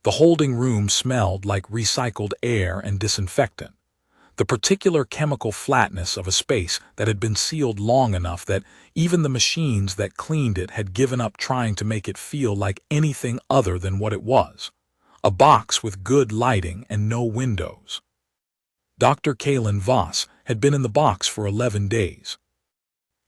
The holding room smelled like recycled air and disinfectant. The particular chemical flatness of a space that had been sealed long enough that even the machines that cleaned it had given up trying to make it feel like anything other than what it was. A box with good lighting and no windows. Dr. Caelen Voss had been in the box for 11 days.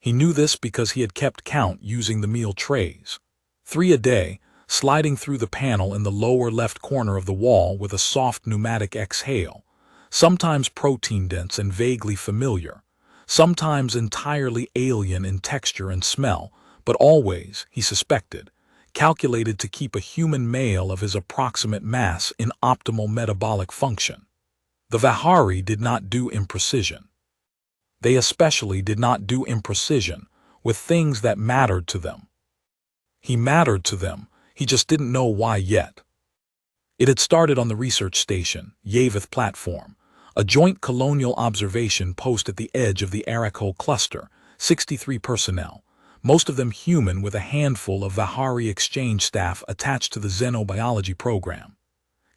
He knew this because he had kept count using the meal trays. 3 a day, sliding through the panel in the lower left corner of the wall with a soft pneumatic exhale, sometimes protein-dense and vaguely familiar, sometimes entirely alien in texture and smell, but always, he suspected, calculated to keep a human male of his approximate mass in optimal metabolic function. The Vahari did not do imprecision. They especially did not do imprecision with things that mattered to them. He mattered to them, he just didn't know why yet. It had started on the research station, Yaveth platform, a joint colonial observation post at the edge of the Arakhol cluster, 63 personnel, most of them human with a handful of Vahari exchange staff attached to the xenobiology program.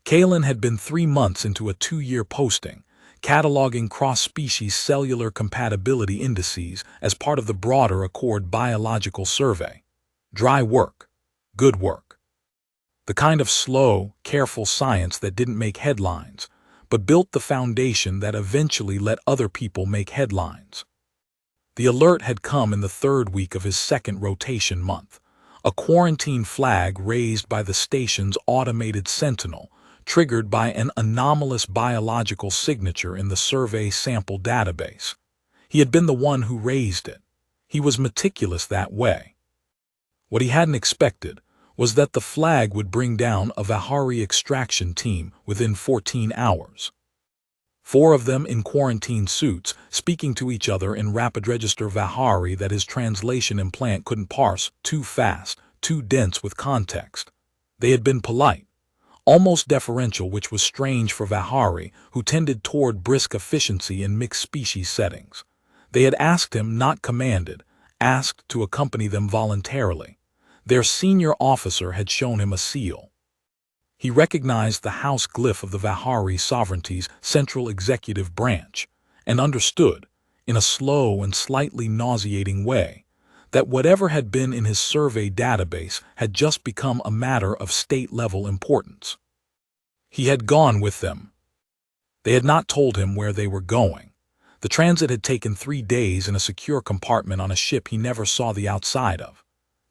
Caelen had been 3 months into a 2-year posting, cataloging cross-species cellular compatibility indices as part of the broader Accord biological survey. Dry work. Good work. The kind of slow, careful science that didn't make headlines, but built the foundation that eventually let other people make headlines. The alert had come in the 3rd week of his 2nd rotation month, a quarantine flag raised by the station's automated sentinel, triggered by an anomalous biological signature in the survey sample database. He had been the one who raised it. He was meticulous that way. What he hadn't expected was that the flag would bring down a Vahari extraction team within 14 hours. 4 of them in quarantine suits, speaking to each other in rapid register Vahari that his translation implant couldn't parse, too fast, too dense with context. They had been polite, almost deferential, which was strange for Vahari, who tended toward brisk efficiency in mixed-species settings. They had asked him, not commanded, asked to accompany them voluntarily. Their senior officer had shown him a seal. He recognized the house glyph of the Vahari sovereignty's central executive branch, and understood, in a slow and slightly nauseating way, that whatever had been in his survey database had just become a matter of state-level importance. He had gone with them. They had not told him where they were going. The transit had taken 3 days in a secure compartment on a ship he never saw the outside of.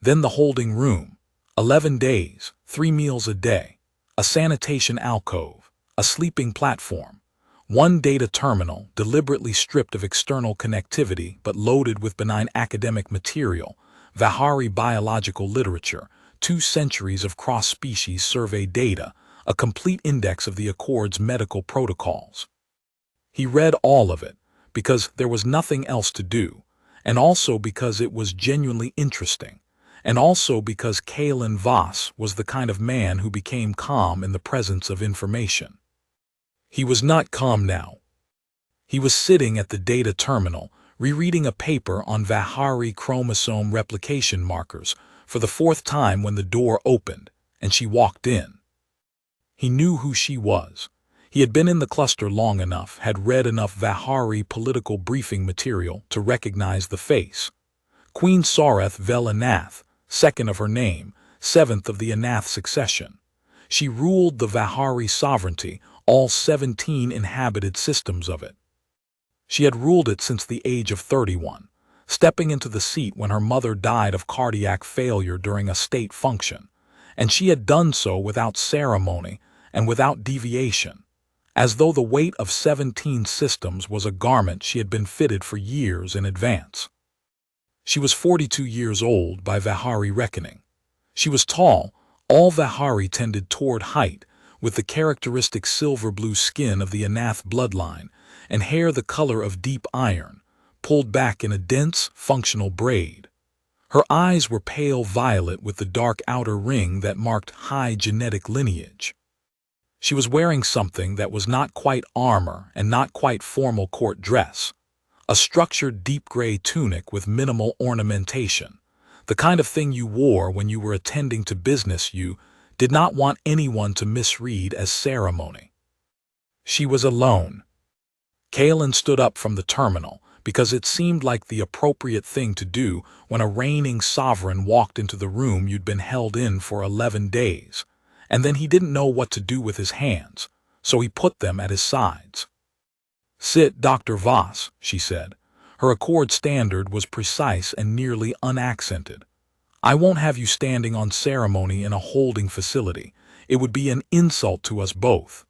Then the holding room, 11 days, 3 meals a day, a sanitation alcove, a sleeping platform, 1 data terminal deliberately stripped of external connectivity but loaded with benign academic material, Vahari biological literature, 2 centuries of cross-species survey data, a complete index of the Accord's medical protocols. He read all of it, because there was nothing else to do, and also because it was genuinely interesting, and also because Caelen Voss was the kind of man who became calm in the presence of information. He was not calm now. He was sitting at the data terminal, rereading a paper on Vahari chromosome replication markers for the 4th time when the door opened, and she walked in. He knew who she was. He had been in the cluster long enough, had read enough Vahari political briefing material to recognize the face. Queen Sorath Vel Anath, 2nd of her name, 7th of the Anath succession. She ruled the Vahari sovereignty, all 17 inhabited systems of it. She had ruled it since the age of 31, stepping into the seat when her mother died of cardiac failure during a state function, and she had done so without ceremony and without deviation, as though the weight of 17 systems was a garment she had been fitted for years in advance. She was 42 years old by Vahari reckoning. She was tall, all Vahari tended toward height, with the characteristic silver-blue skin of the Anath bloodline, and hair the color of deep iron, pulled back in a dense, functional braid. Her eyes were pale violet with the dark outer ring that marked high genetic lineage. She was wearing something that was not quite armor and not quite formal court dress, a structured deep gray tunic with minimal ornamentation, the kind of thing you wore when you were attending to business you did not want anyone to misread as ceremony. She was alone. Caelen stood up from the terminal because it seemed like the appropriate thing to do when a reigning sovereign walked into the room you'd been held in for 11 days, and then he didn't know what to do with his hands, so he put them at his sides. "Sit, Dr. Voss," she said. Her accord standard was precise and nearly unaccented. "I won't have you standing on ceremony in a holding facility. It would be an insult to us both."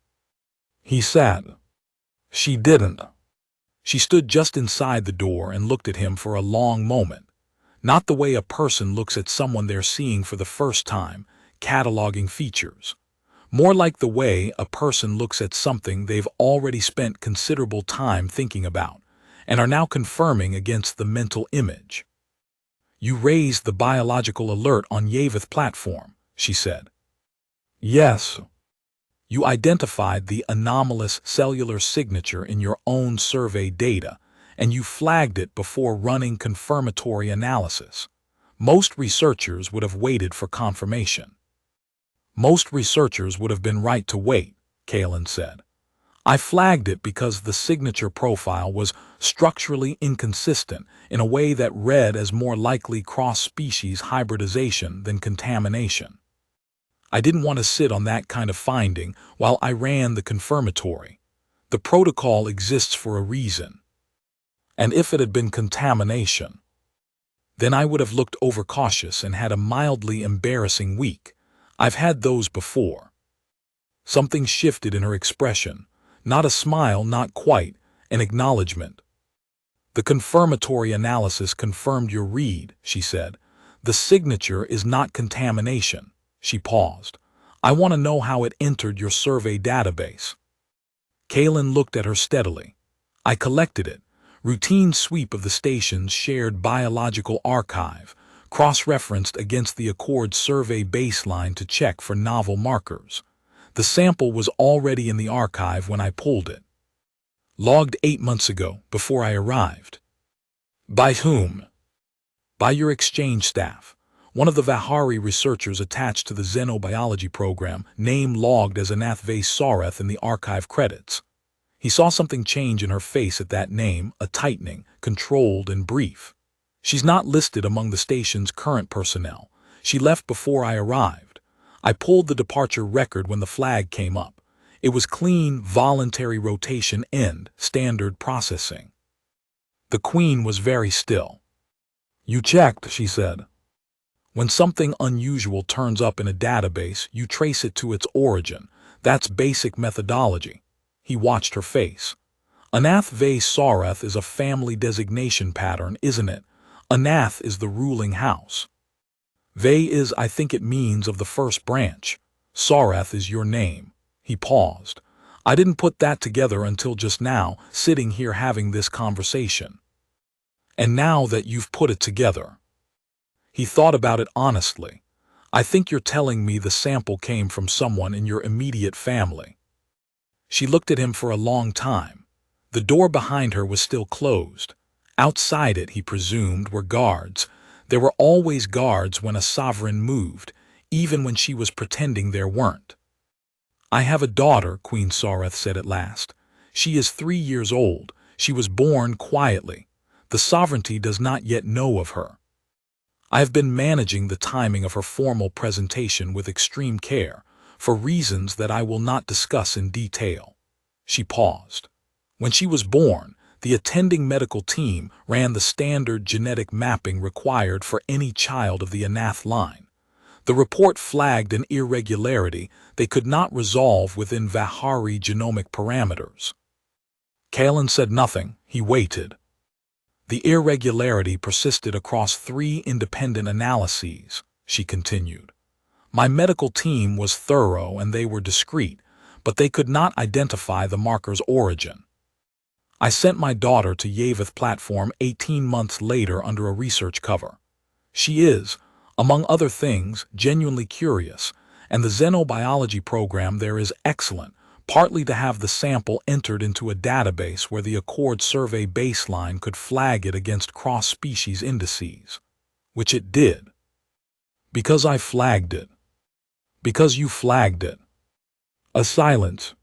He sat. She didn't. She stood just inside the door and looked at him for a long moment, not the way a person looks at someone they're seeing for the first time, cataloging features. More like the way a person looks at something they've already spent considerable time thinking about, and are now confirming against the mental image. "You raised the biological alert on Yaveth platform," she said. "Yes." "You identified the anomalous cellular signature in your own survey data, and you flagged it before running confirmatory analysis. Most researchers would have waited for confirmation." "Most researchers would have been right to wait," Caelen said. "I flagged it because the signature profile was structurally inconsistent in a way that read as more likely cross-species hybridization than contamination. I didn't want to sit on that kind of finding while I ran the confirmatory. The protocol exists for a reason. And if it had been contamination, then I would have looked overcautious and had a mildly embarrassing week. I've had those before." Something shifted in her expression. Not a smile, not quite, an acknowledgement. "The confirmatory analysis confirmed your read," she said. "The signature is not contamination." She paused. "I want to know how it entered your survey database." Caelen looked at her steadily. "I collected it. Routine sweep of the station's shared biological archive, cross-referenced against the Accord survey baseline to check for novel markers. The sample was already in the archive when I pulled it. Logged 8 months ago, before I arrived." "By whom?" "By your exchange staff. One of the Vahari researchers attached to the xenobiology program, name logged as Anath Vel Sorath in the archive credits." He saw something change in her face at that name, a tightening, controlled and brief. "She's not listed among the station's current personnel. She left before I arrived. I pulled the departure record when the flag came up. It was clean, voluntary rotation end, standard processing." The Queen was very still. "You checked," she said. "When something unusual turns up in a database, you trace it to its origin. That's basic methodology." He watched her face. "Anath Vel Sorath is a family designation pattern, isn't it? Anath is the ruling house. Ve is, I think it means, of the first branch. Sorath is your name." He paused. "I didn't put that together until just now, sitting here having this conversation. And now that you've put it together." He thought about it honestly. "I think you're telling me the sample came from someone in your immediate family." She looked at him for a long time. The door behind her was still closed. Outside it, he presumed, were guards. There were always guards when a sovereign moved, even when she was pretending there weren't. "I have a daughter," Queen Sorath said at last. "She is 3 years old. She was born quietly. The sovereignty does not yet know of her. I have been managing the timing of her formal presentation with extreme care, for reasons that I will not discuss in detail." She paused. "When she was born, the attending medical team ran the standard genetic mapping required for any child of the Anath line. The report flagged an irregularity they could not resolve within Vahari genomic parameters." Caelen said nothing. He waited. "The irregularity persisted across 3 independent analyses," she continued. "My medical team was thorough and they were discreet, but they could not identify the marker's origin. I sent my daughter to Yaveth platform 18 months later under a research cover. She is, among other things, genuinely curious, and the xenobiology program there is excellent, partly to have the sample entered into a database where the Accord survey baseline could flag it against cross-species indices. Which it did. Because I flagged it. Because you flagged it. A silence.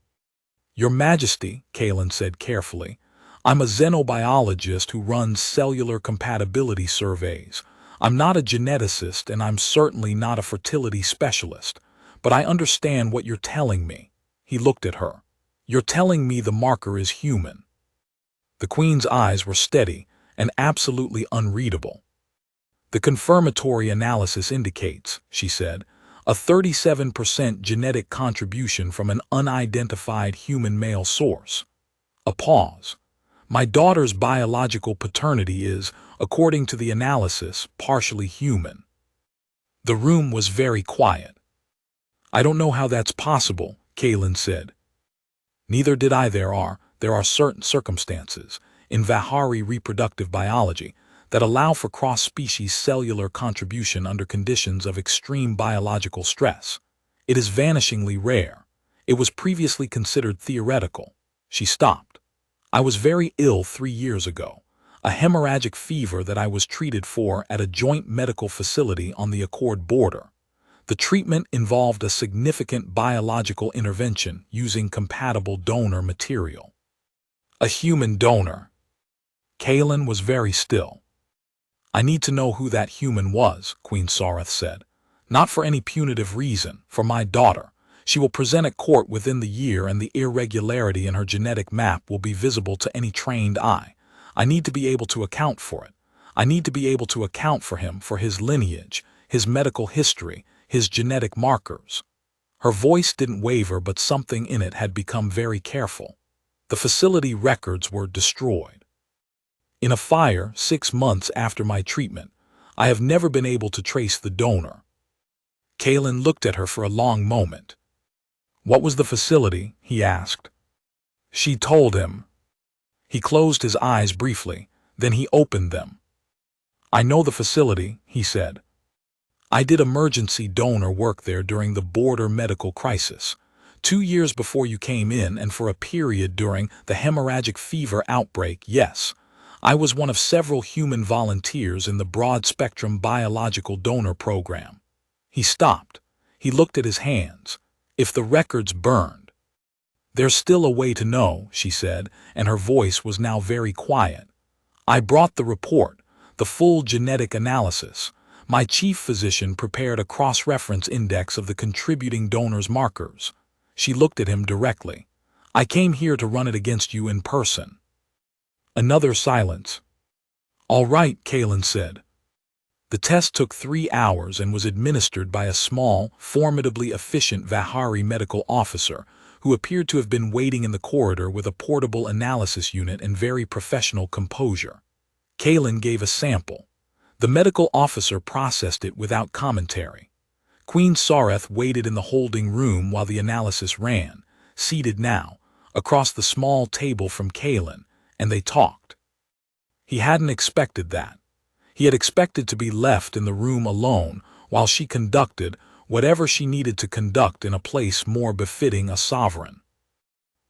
Your Majesty, Caelen said carefully, I'm a xenobiologist who runs cellular compatibility surveys. I'm not a geneticist and I'm certainly not a fertility specialist, but I understand what you're telling me. He looked at her. You're telling me the marker is human. The Queen's eyes were steady and absolutely unreadable. The confirmatory analysis indicates, she said, a 37% genetic contribution from an unidentified human male source. A pause. My daughter's biological paternity is, according to the analysis, partially human. The room was very quiet. I don't know how that's possible, Caelen said. Neither did I. There are certain circumstances in Vahari reproductive biology that allow for cross-species cellular contribution under conditions of extreme biological stress. It is vanishingly rare. It was previously considered theoretical. She stopped. I was very ill 3 years ago, a hemorrhagic fever that I was treated for at a joint medical facility on the Accord border. The treatment involved a significant biological intervention using compatible donor material. A human donor. Caelen was very still. I need to know who that human was, Queen Sorath said. Not for any punitive reason, for my daughter. She will present at court within the year and the irregularity in her genetic map will be visible to any trained eye. I need to be able to account for it. I need to be able to account for him, for his lineage, his medical history, his genetic markers. Her voice didn't waver, but something in it had become very careful. The facility records were destroyed. In a fire 6 months after my treatment, I have never been able to trace the donor. Caelen looked at her for a long moment. What was the facility? He asked. She told him. He closed his eyes briefly, then he opened them. I know the facility, he said. I did emergency donor work there during the border medical crisis, 2 years before you came in, and for a period during the hemorrhagic fever outbreak, yes. I was one of several human volunteers in the broad-spectrum biological donor program. He stopped. He looked at his hands. If the records burned. There's still a way to know, she said, and her voice was now very quiet. I brought the report, the full genetic analysis. My chief physician prepared a cross-reference index of the contributing donors' markers. She looked at him directly. I came here to run it against you in person. Another silence. All right, Caelen said. The test took 3 hours and was administered by a small, formidably efficient Vahari medical officer who appeared to have been waiting in the corridor with a portable analysis unit and very professional composure. Caelen gave a sample. The medical officer processed it without commentary. Queen Sorath waited in the holding room while the analysis ran, seated now, across the small table from Caelen, and they talked. He hadn't expected that. He had expected to be left in the room alone while she conducted whatever she needed to conduct in a place more befitting a sovereign.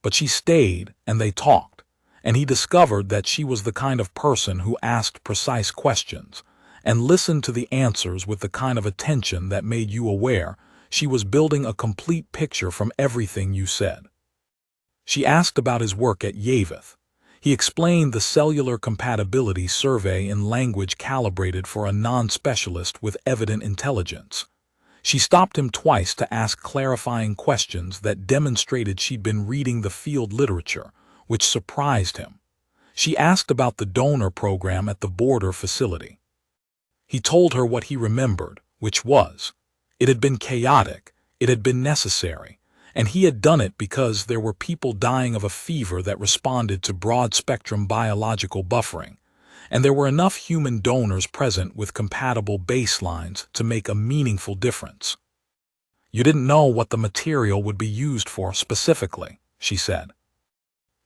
But she stayed, and they talked, and he discovered that she was the kind of person who asked precise questions and listened to the answers with the kind of attention that made you aware she was building a complete picture from everything you said. She asked about his work at Yaveth. He explained the cellular compatibility survey in language calibrated for a non-specialist with evident intelligence. She stopped him twice to ask clarifying questions that demonstrated she'd been reading the field literature, which surprised him. She asked about the donor program at the border facility. He told her what he remembered, which was, it had been chaotic, it had been necessary, and he had done it because there were people dying of a fever that responded to broad-spectrum biological buffering, and there were enough human donors present with compatible baselines to make a meaningful difference. You didn't know what the material would be used for specifically, she said.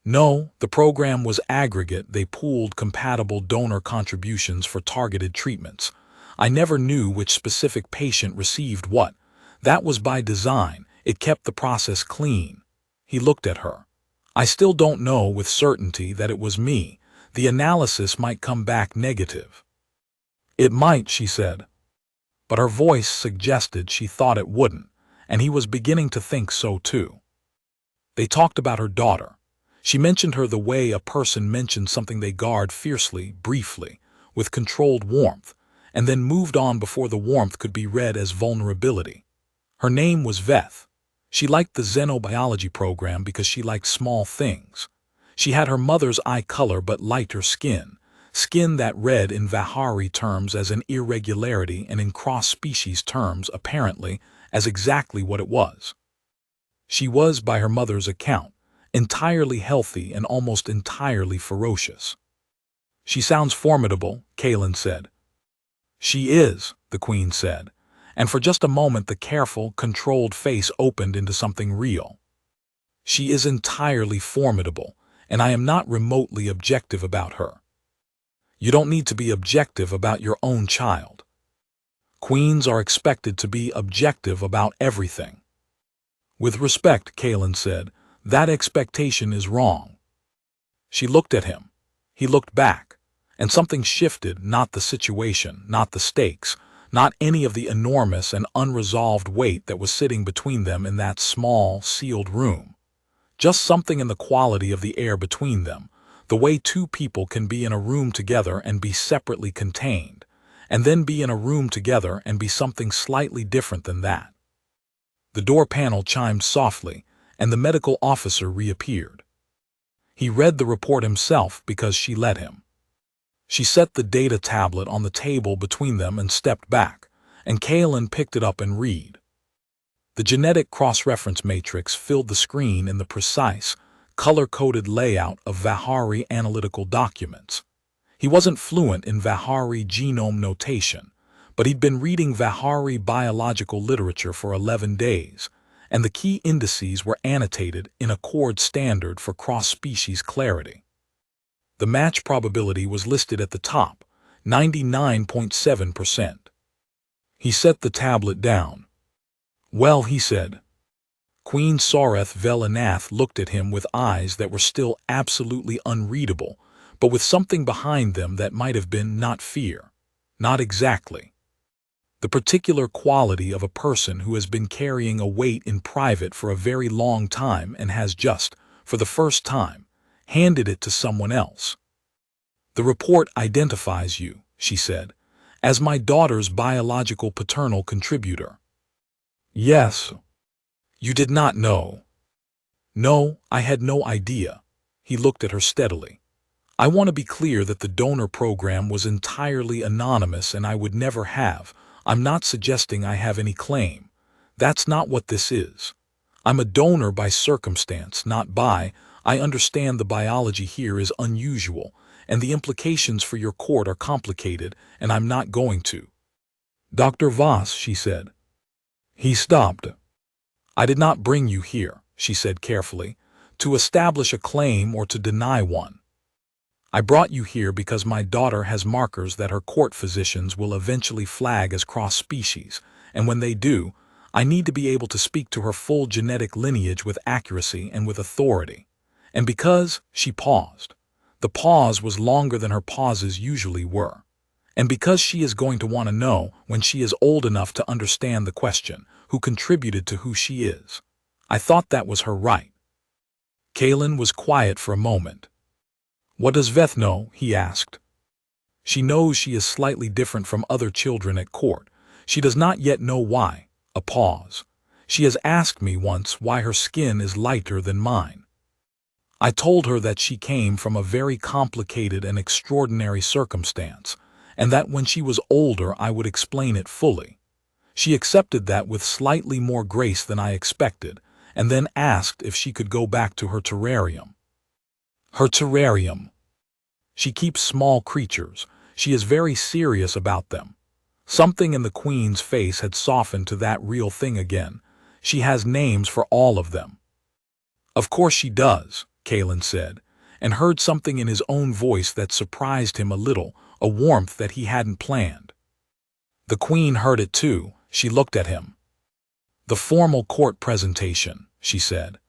No, the program was aggregate. They pooled compatible donor contributions for targeted treatments. I never knew which specific patient received what. That was by design. It kept the process clean. He looked at her. I still don't know with certainty that it was me. The analysis might come back negative. It might, she said. But her voice suggested she thought it wouldn't, and he was beginning to think so too. They talked about her daughter. She mentioned her the way a person mentions something they guard fiercely, briefly, with controlled warmth, and then moved on before the warmth could be read as vulnerability. Her name was Veth. She liked the xenobiology program because she liked small things. She had her mother's eye color but lighter skin, skin that read in Vahari terms as an irregularity and in cross-species terms, apparently, as exactly what it was. She was, by her mother's account, entirely healthy and almost entirely ferocious. "She sounds formidable," Caelen said. "She is," the Queen said, and for just a moment the careful, controlled face opened into something real. "She is entirely formidable, and I am not remotely objective about her." "You don't need to be objective about your own child. Queens are expected to be objective about everything." "With respect," Caelen said, "that expectation is wrong." She looked at him. He looked back, and something shifted, not the situation, not the stakes, not any of the enormous and unresolved weight that was sitting between them in that small, sealed room. Just something in the quality of the air between them, the way two people can be in a room together and be separately contained, and then be in a room together and be something slightly different than that. The door panel chimed softly, and the medical officer reappeared. He read the report himself because she let him. She set the data tablet on the table between them and stepped back, and Caelen picked it up and read. The genetic cross-reference matrix filled the screen in the precise, color-coded layout of Vahari analytical documents. He wasn't fluent in Vahari genome notation, but he'd been reading Vahari biological literature for 11 days, and the key indices were annotated in accord standard for cross-species clarity. The match probability was listed at the top, 99.7%. He set the tablet down. "Well," he said. Queen Sorath Vel Anath looked at him with eyes that were still absolutely unreadable, but with something behind them that might have been not fear. Not exactly. The particular quality of a person who has been carrying a weight in private for a very long time and has just, for the first time, handed it to someone else. "The report identifies you," she said, "as my daughter's biological paternal contributor." "Yes." "You did not know?" "No, I had no idea." He looked at her steadily. "I want to be clear that the donor program was entirely anonymous and I would never have. I'm not suggesting I have any claim. That's not what this is. I'm a donor by circumstance, not by. I understand the biology here is unusual, and the implications for your court are complicated, and I'm not going to." "Dr. Voss," she said. He stopped. "I did not bring you here," she said carefully, "to establish a claim or to deny one. I brought you here because my daughter has markers that her court physicians will eventually flag as cross-species, and when they do, I need to be able to speak to her full genetic lineage with accuracy and with authority. And because," she paused. The pause was longer than her pauses usually were. "And because she is going to want to know, when she is old enough to understand the question, who contributed to who she is. I thought that was her right." Caelen was quiet for a moment. "What does Veth know?" he asked. "She knows she is slightly different from other children at court. She does not yet know why." A pause. "She has asked me once why her skin is lighter than mine. I told her that she came from a very complicated and extraordinary circumstance, and that when she was older I would explain it fully. She accepted that with slightly more grace than I expected, and then asked if she could go back to her terrarium." "Her terrarium." "She keeps small creatures. She is very serious about them." Something in the Queen's face had softened to that real thing again. "She has names for all of them." "Of course she does," Caelen said, and heard something in his own voice that surprised him a little, a warmth that he hadn't planned. The Queen heard it too. She looked at him. "The formal court presentation," she said.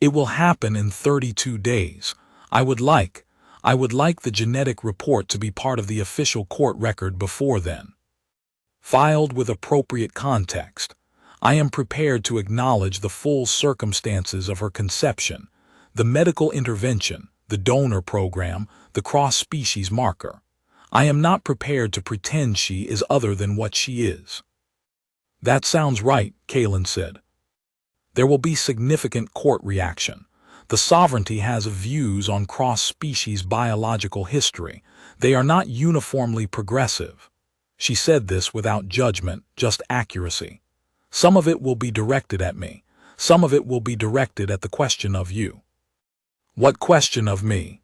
"It will happen in 32 days. I would like the genetic report to be part of the official court record before then. Filed with appropriate context. I am prepared to acknowledge the full circumstances of her conception, the medical intervention, the donor program, the cross-species marker. I am not prepared to pretend she is other than what she is." "That sounds right," Caelen said. "There will be significant court reaction. The sovereignty has views on cross-species biological history. They are not uniformly progressive." She said this without judgment, just accuracy. "Some of it will be directed at me. Some of it will be directed at the question of you." "What question of me?"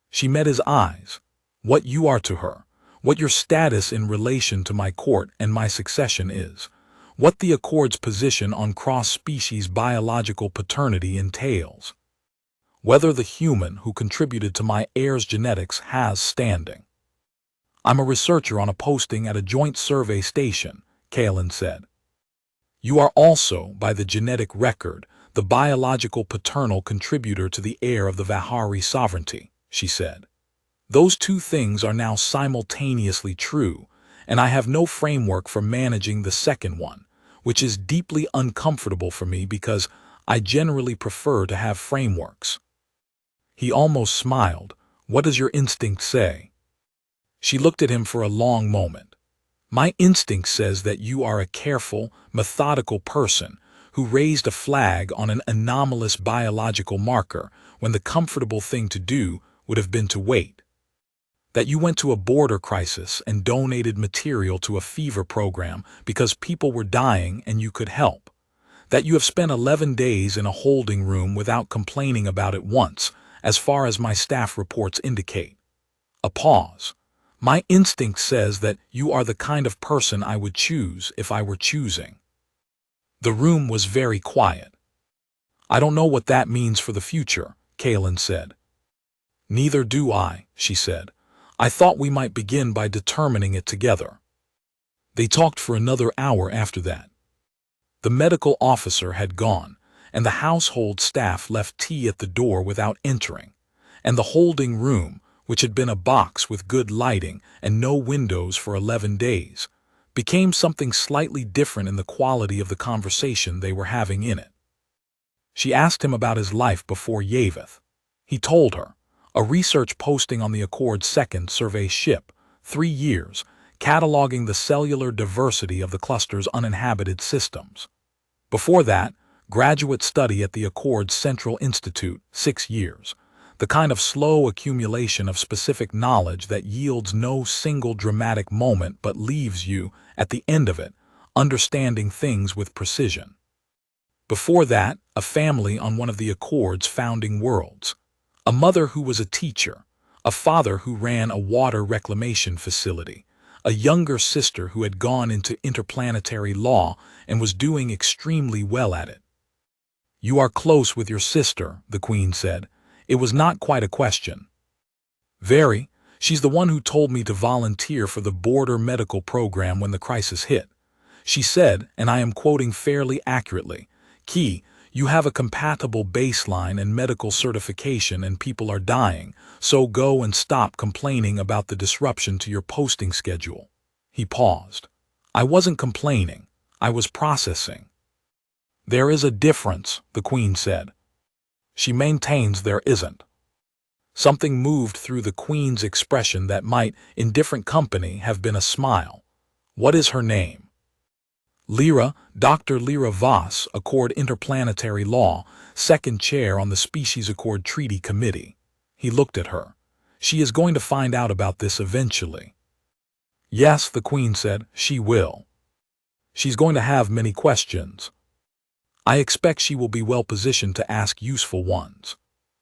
She met his eyes. "What you are to her. What your status in relation to my court and my succession is. What the Accord's position on cross-species biological paternity entails. Whether the human who contributed to my heir's genetics has standing." "I'm a researcher on a posting at a joint survey station," Caelen said. "You are also, by the genetic record, the biological paternal contributor to the heir of the Vahari sovereignty," she said. "Those two things are now simultaneously true, and I have no framework for managing the second one, which is deeply uncomfortable for me because I generally prefer to have frameworks." He almost smiled. "What does your instinct say?" She looked at him for a long moment. "My instinct says that you are a careful, methodical person who raised a flag on an anomalous biological marker when the comfortable thing to do would have been to wait. That you went to a border crisis and donated material to a fever program because people were dying and you could help. That you have spent 11 days in a holding room without complaining about it once, as far as my staff reports indicate." A pause. "My instinct says that you are the kind of person I would choose if I were choosing." The room was very quiet. "I don't know what that means for the future," Caelen said. "Neither do I," she said. "I thought we might begin by determining it together." They talked for another hour after that. The medical officer had gone, and the household staff left tea at the door without entering, and the holding room, which had been a box with good lighting and no windows for 11 days, became something slightly different in the quality of the conversation they were having in it. She asked him about his life before Yaveth. He told her, a research posting on the Accord's second survey ship, 3 years, cataloging the cellular diversity of the cluster's uninhabited systems. Before that, graduate study at the Accord's Central Institute, 6 years, the kind of slow accumulation of specific knowledge that yields no single dramatic moment but leaves you, at the end of it, understanding things with precision. Before that, a family on one of the Accord's founding worlds, a mother who was a teacher, a father who ran a water reclamation facility, a younger sister who had gone into interplanetary law and was doing extremely well at it. "You are close with your sister," the Queen said. "It was not quite a question." "Very. She's the one who told me to volunteer for the border medical program when the crisis hit. She said, and I am quoting fairly accurately, 'Key, you have a compatible baseline and medical certification and people are dying, so go and stop complaining about the disruption to your posting schedule.'" He paused. "I wasn't complaining. I was processing." "There is a difference," the Queen said. She maintains there isn't. Something moved through the Queen's expression that might, in different company, have been a smile. "What is her name?" "Lyra, Dr. Lyra Voss, Accord Interplanetary Law, second chair on the Species Accord Treaty Committee." He looked at her. "She is going to find out about this eventually." "Yes," the Queen said, "she will. She's going to have many questions. I expect she will be well positioned to ask useful ones."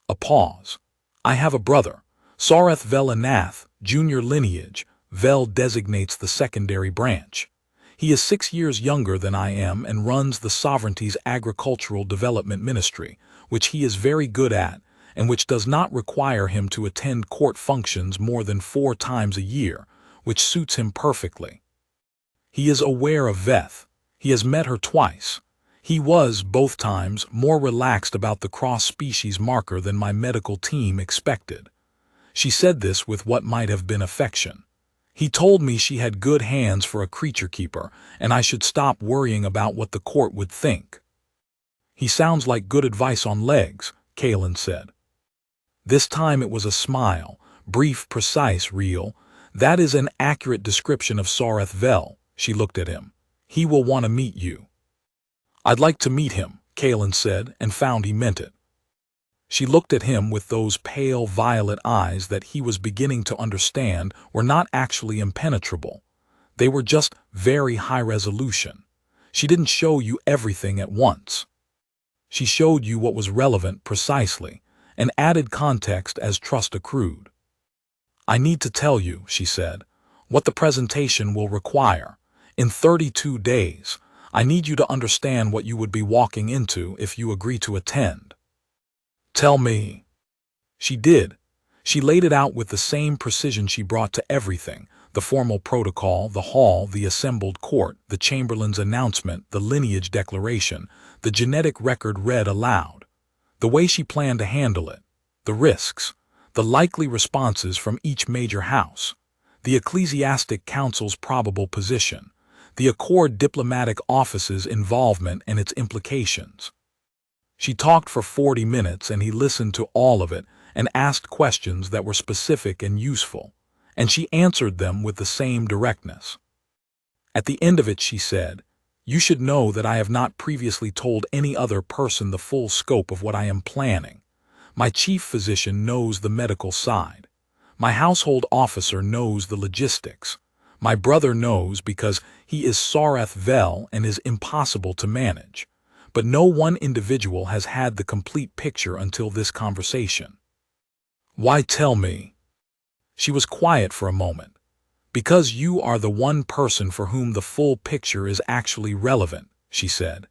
A pause. "I have a brother, Sorath Vel Anath, junior lineage. Vel designates the secondary branch. He is 6 years younger than I am and runs the Sovereignty's Agricultural Development Ministry, which he is very good at, and which does not require him to attend court functions more than 4 times a year, which suits him perfectly. He is aware of Veth. He has met her twice. He was, both times, more relaxed about the cross-species marker than my medical team expected." She said this with what might have been affection. He told me she had good hands for a creature keeper, and I should stop worrying about what the court would think. He sounds like good advice on legs, Caelen said. This time it was a smile, brief, precise, real. That is an accurate description of Sorath Vel. She looked at him. He will want to meet you. I'd like to meet him, Caelen said, and found he meant it. She looked at him with those pale violet eyes that he was beginning to understand were not actually impenetrable. They were just very high resolution. She didn't show you everything at once. She showed you what was relevant precisely, and added context as trust accrued. I need to tell you, she said, what the presentation will require. In 32 days, I need you to understand what you would be walking into if you agree to attend. Tell me. She did. She laid it out with the same precision she brought to everything: the formal protocol, the hall, the assembled court, the chamberlain's announcement, the lineage declaration, the genetic record read aloud, the way she planned to handle it, the risks, the likely responses from each major house, the ecclesiastic council's probable position, the accord diplomatic office's involvement and its implications. She talked for 40 minutes, and he listened to all of it and asked questions that were specific and useful, and she answered them with the same directness. At the end of it she said, "You should know that I have not previously told any other person the full scope of what I am planning. My chief physician knows the medical side. My household officer knows the logistics. My brother knows because he is Sorath Vel and is impossible to manage. But no one individual has had the complete picture until this conversation." "Why tell me?" She was quiet for a moment. "Because you are the one person for whom the full picture is actually relevant," she said.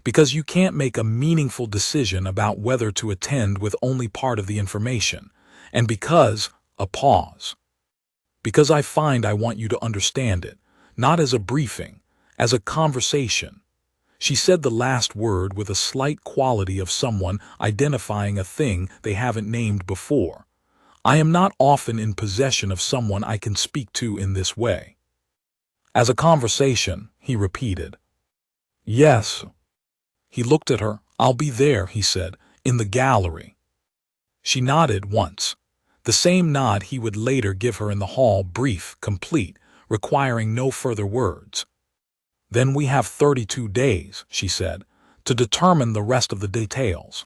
"Because you can't make a meaningful decision about whether to attend with only part of the information. And because," a pause, "because I find I want you to understand it, not as a briefing, as a conversation." She said the last word with a slight quality of someone identifying a thing they haven't named before. "I am not often in possession of someone I can speak to in this way." "As a conversation," he repeated. "Yes." He looked at her. "I'll be there," he said, "in the gallery." She nodded once. The same nod he would later give her in the hall, brief, complete, requiring no further words. "Then we have 32 days, she said, "to determine the rest of the details."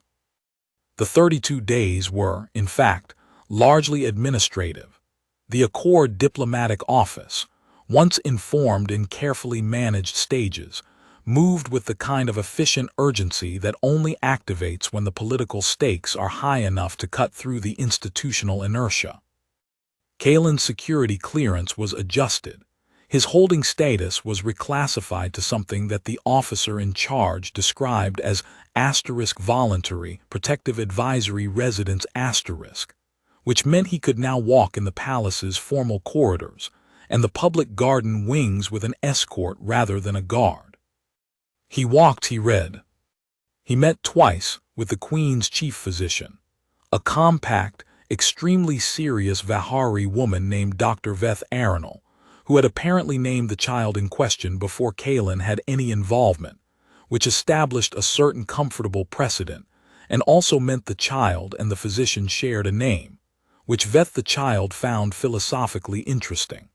The 32 days were, in fact, largely administrative. The Accord Diplomatic Office, once informed in carefully managed stages, moved with the kind of efficient urgency that only activates when the political stakes are high enough to cut through the institutional inertia. Caelen's security clearance was adjusted. His holding status was reclassified to something that the officer in charge described as *voluntary protective advisory residence*, which meant he could now walk in the palace's formal corridors and the public garden wings with an escort rather than a guard. He walked, he read. He met twice with the Queen's chief physician, a compact, extremely serious Vahari woman named Dr. Vel Anath, who had apparently named the child in question before Caelen had any involvement, which established a certain comfortable precedent, and also meant the child and the physician shared a name, which Veth the child found philosophically interesting.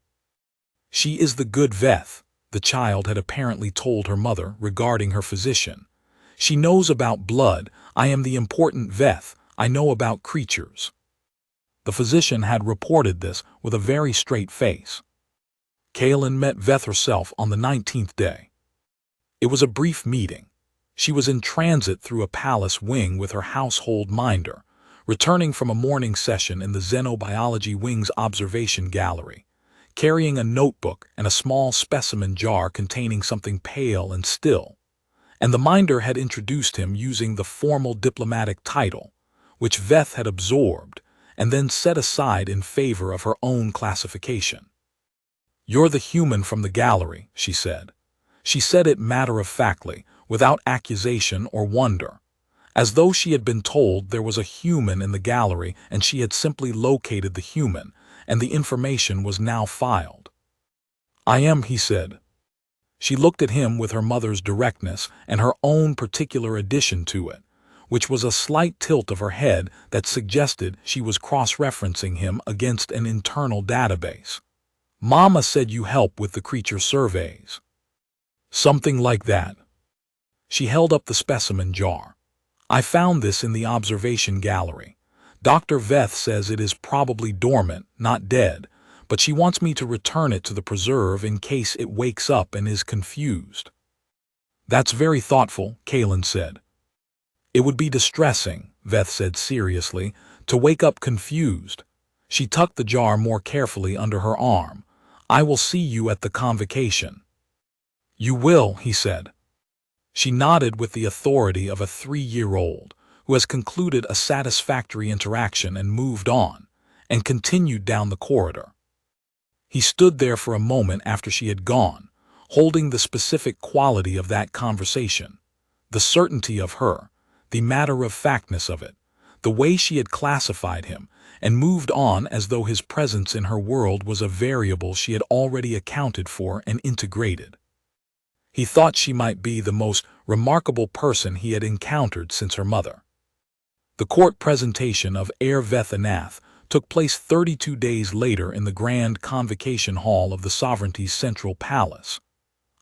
"She is the good Veth," the child had apparently told her mother regarding her physician. "She knows about blood. I am the important Veth. I know about creatures." The physician had reported this with a very straight face. Caelen met Veth herself on the 19th day. It was a brief meeting. She was in transit through a palace wing with her household minder, returning from a morning session in the Xenobiology Wing's observation gallery, carrying a notebook and a small specimen jar containing something pale and still, and the minder had introduced him using the formal diplomatic title, which Veth had absorbed and then set aside in favor of her own classification. "You're the human from the gallery," she said. She said it matter-of-factly, without accusation or wonder, as though she had been told there was a human in the gallery and she had simply located the human, and the information was now filed. "I am," he said. She looked at him with her mother's directness and her own particular addition to it, which was a slight tilt of her head that suggested she was cross-referencing him against an internal database. "Mama said you help with the creature surveys." "Something like that." She held up the specimen jar. "I found this in the observation gallery. Dr. Veth says it is probably dormant, not dead, but she wants me to return it to the preserve in case it wakes up and is confused." "That's very thoughtful," Caelen said. "It would be distressing," Veth said seriously, "to wake up confused." She tucked the jar more carefully under her arm. "I will see you at the convocation." "You will," he said. She nodded with the authority of a 3-year-old who has concluded a satisfactory interaction and moved on, and continued down the corridor. He stood there for a moment after she had gone, holding the specific quality of that conversation, the certainty of her, the matter-of-factness of it, the way she had classified him, and moved on as though his presence in her world was a variable she had already accounted for and integrated. He thought she might be the most remarkable person he had encountered since her mother. The court presentation of Heir Vel Anath took place 32 days later in the grand Convocation Hall of the Sovereignty's central palace.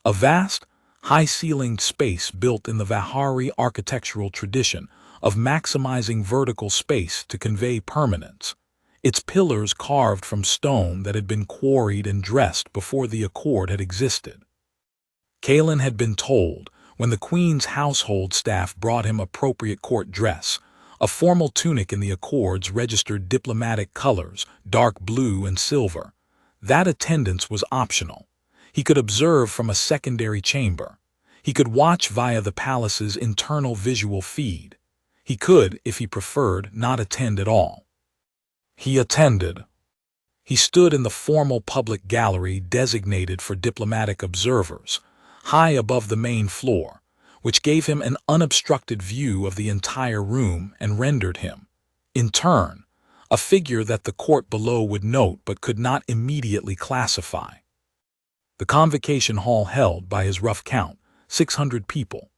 A vast, high-ceilinged space built in the Vahari architectural tradition of maximizing vertical space to convey permanence, its pillars carved from stone that had been quarried and dressed before the accord had existed. Caelen had been told, when the Queen's household staff brought him appropriate court dress, a formal tunic in the Accord's registered diplomatic colors, dark blue and silver, that attendance was optional. He could observe from a secondary chamber. He could watch via the palace's internal visual feed. He could, if he preferred, not attend at all. He attended. He stood in the formal public gallery designated for diplomatic observers, high above the main floor, which gave him an unobstructed view of the entire room and rendered him, in turn, a figure that the court below would note but could not immediately classify. The convocation hall held, by his rough count, 600 people.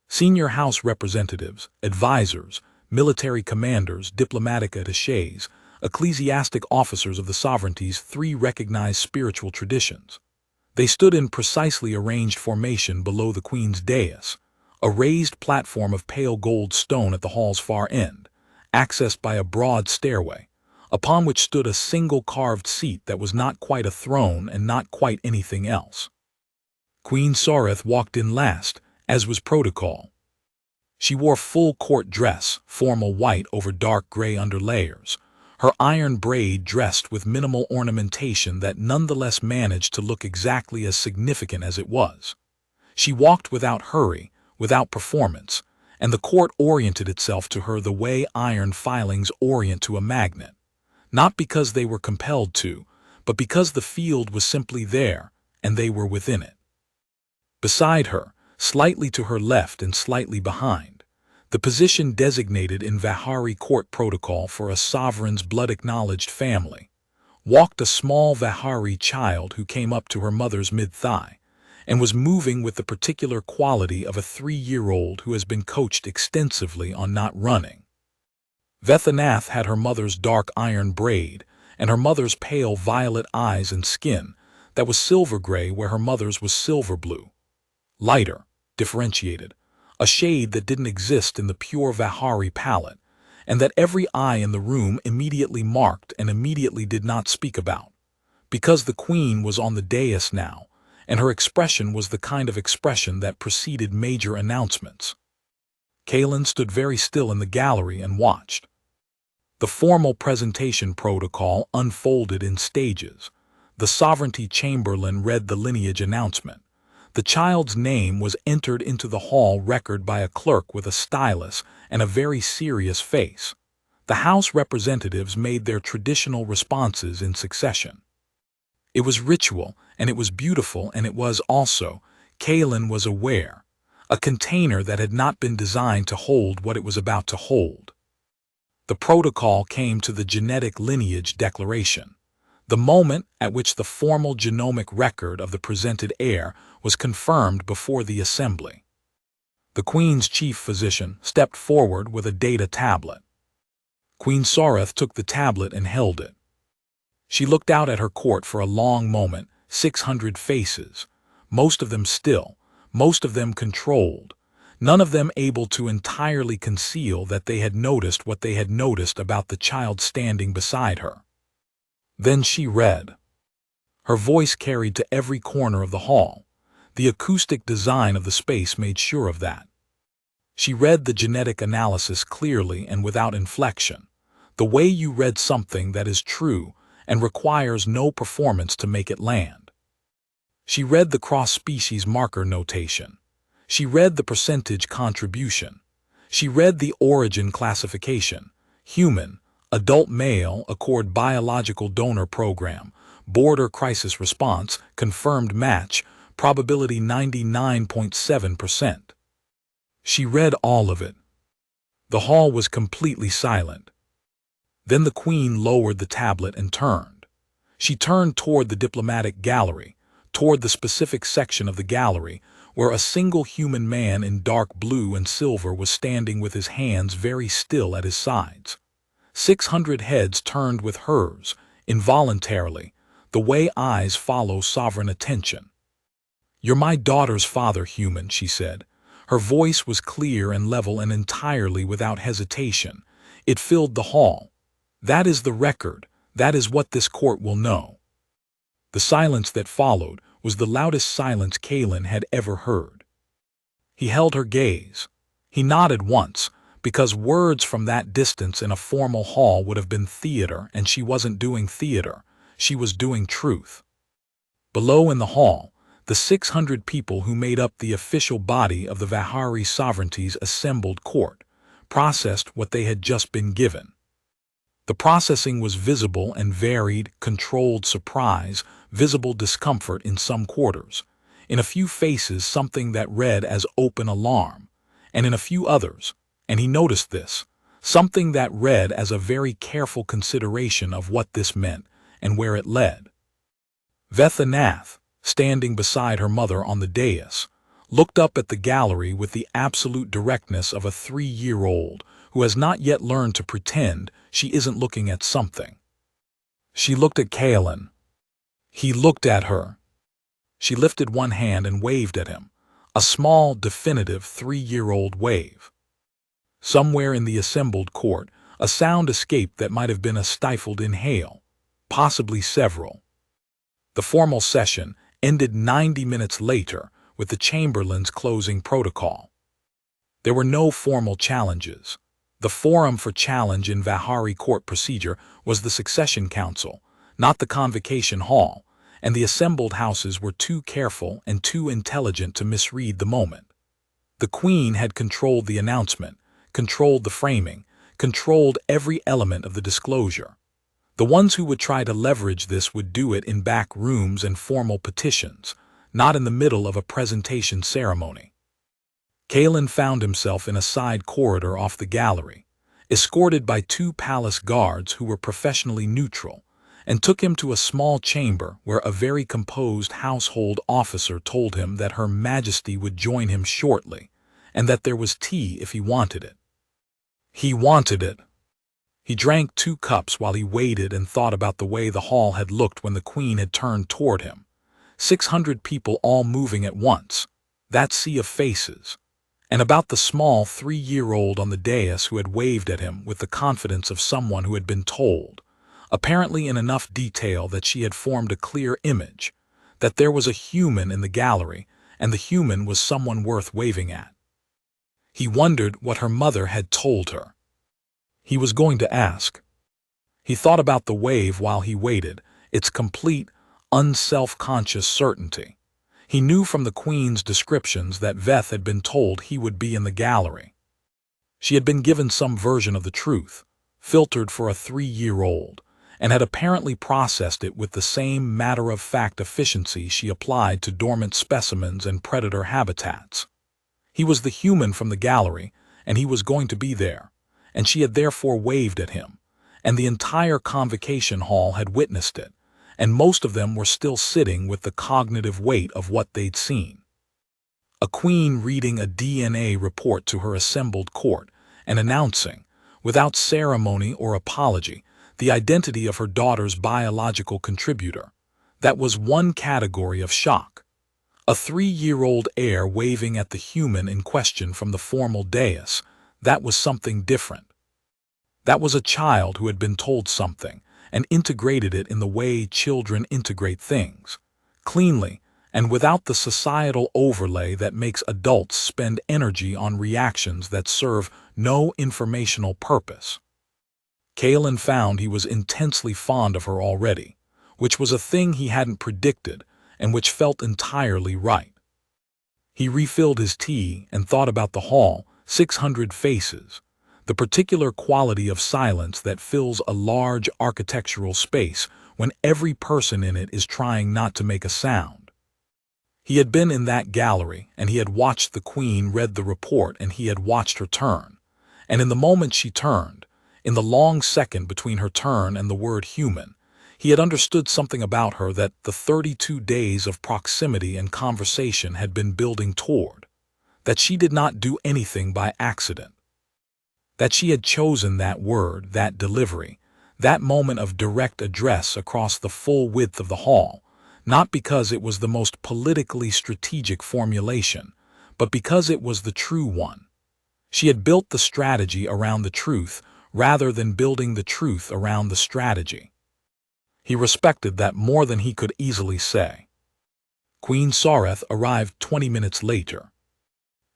Senior House representatives, advisors, military commanders, diplomatic attachés, ecclesiastic officers of the sovereignty's 3 recognized spiritual traditions. They stood in precisely arranged formation below the Queen's dais, a raised platform of pale gold stone at the hall's far end, accessed by a broad stairway, upon which stood a single carved seat that was not quite a throne and not quite anything else. Queen Sorath walked in last, as was protocol. She wore full court dress, formal white over dark gray underlayers, her iron braid dressed with minimal ornamentation that nonetheless managed to look exactly as significant as it was. She walked without hurry, without performance, and the court oriented itself to her the way iron filings orient to a magnet, not because they were compelled to, but because the field was simply there, and they were within it. Beside her, slightly to her left and slightly behind, the position designated in Vahari court protocol for a sovereign's blood-acknowledged family, walked a small Vahari child who came up to her mother's mid-thigh, and was moving with the particular quality of a 3-year-old who has been coached extensively on not running. Vel Anath had her mother's dark iron braid and her mother's pale violet eyes and skin that was silver gray where her mother's was silver blue. Lighter, differentiated, a shade that didn't exist in the pure Vahari palette, and that every eye in the room immediately marked and immediately did not speak about, because the Queen was on the dais now, and her expression was the kind of expression that preceded major announcements. Caelen stood very still in the gallery and watched. The formal presentation protocol unfolded in stages. The sovereignty chamberlain read the lineage announcement. The child's name was entered into the hall record by a clerk with a stylus and a very serious face. The House representatives made their traditional responses in succession. It was ritual, and it was beautiful, and it was also, Caelen was aware, a container that had not been designed to hold what it was about to hold. The protocol came to the genetic lineage declaration. The moment at which the formal genomic record of the presented heir was confirmed before the assembly. The Queen's chief physician stepped forward with a data tablet. Queen Sorath took the tablet and held it. She looked out at her court for a long moment, 600 faces, most of them still, most of them controlled, none of them able to entirely conceal that they had noticed what they had noticed about the child standing beside her. Then she read. Her voice carried to every corner of the hall. The acoustic design of the space made sure of that. She read the genetic analysis clearly and without inflection, the way you read something that is true and requires no performance to make it land. She read the cross-species marker notation. She read the percentage contribution. She read the origin classification: human, adult male, accord biological donor program, border crisis response, confirmed match, probability 99.7%. She read all of it. The hall was completely silent. Then the Queen lowered the tablet and turned. She turned toward the diplomatic gallery, toward the specific section of the gallery where a single human man in dark blue and silver was standing with his hands very still at his sides. 600 heads turned with hers, involuntarily, the way eyes follow sovereign attention. "You're my daughter's father, human," she said. Her voice was clear and level and entirely without hesitation. It filled the hall. "That is the record. That is what this court will know." The silence that followed was the loudest silence Caelen had ever heard. He held her gaze. He nodded once, because words from that distance in a formal hall would have been theater, and she wasn't doing theater. She was doing truth. Below in the hall, the 600 people who made up the official body of the Vahari sovereignty's assembled court processed what they had just been given. The processing was visible and varied, controlled surprise, visible discomfort in some quarters, in a few faces something that read as open alarm, and in a few others, and he noticed this, something that read as a very careful consideration of what this meant and where it led. Vel Anath, standing beside her mother on the dais, looked up at the gallery with the absolute directness of a 3-year-old who has not yet learned to pretend she isn't looking at something. She looked at Caelen. He looked at her. She lifted one hand and waved at him, a small, definitive 3-year-old wave. Somewhere in the assembled court, a sound escaped that might have been a stifled inhale, possibly several. The formal session ended 90 minutes later with the Chamberlain's closing protocol. There were no formal challenges. The forum for challenge in Vahari court procedure was the Succession Council, not the Convocation Hall, and the assembled houses were too careful and too intelligent to misread the moment. The Queen had controlled the announcement, controlled the framing, controlled every element of the disclosure. The ones who would try to leverage this would do it in back rooms and formal petitions, not in the middle of a presentation ceremony. Caelen found himself in a side corridor off the gallery, escorted by 2 palace guards who were professionally neutral, and took him to a small chamber where a very composed household officer told him that Her Majesty would join him shortly, and that there was tea if he wanted it. He wanted it. He drank 2 cups while he waited and thought about the way the hall had looked when the Queen had turned toward him. 600 people all moving at once, that sea of faces, and about the small 3-year-old on the dais who had waved at him with the confidence of someone who had been told, apparently in enough detail that she had formed a clear image, that there was a human in the gallery and the human was someone worth waving at. He wondered what her mother had told her. He was going to ask. He thought about the wave while he waited, its complete, unself-conscious certainty. He knew from the Queen's descriptions that Veth had been told he would be in the gallery. She had been given some version of the truth, filtered for a 3-year-old, and had apparently processed it with the same matter-of-fact efficiency she applied to dormant specimens and predator habitats. He was the human from the gallery, and he was going to be there, and she had therefore waved at him, and the entire Convocation Hall had witnessed it, and most of them were still sitting with the cognitive weight of what they'd seen. A queen reading a DNA report to her assembled court and announcing, without ceremony or apology, the identity of her daughter's biological contributor. That was one category of shock. A 3-year-old heir waving at the human in question from the formal dais, that was something different. That was a child who had been told something and integrated it in the way children integrate things, cleanly and without the societal overlay that makes adults spend energy on reactions that serve no informational purpose. Caelen found he was intensely fond of her already, which was a thing he hadn't predicted and which felt entirely right. He refilled his tea and thought about the hall, 600 faces, the particular quality of silence that fills a large architectural space when every person in it is trying not to make a sound. He had been in that gallery, and he had watched the queen read the report, and he had watched her turn. And in the moment she turned, in the long second between her turn and the word human, he had understood something about her that the 32 days of proximity and conversation had been building toward, that she did not do anything by accident, that she had chosen that word, that delivery, that moment of direct address across the full width of the hall, not because it was the most politically strategic formulation, but because it was the true one. She had built the strategy around the truth rather than building the truth around the strategy. He respected that more than he could easily say. Queen Sorath arrived 20 minutes later.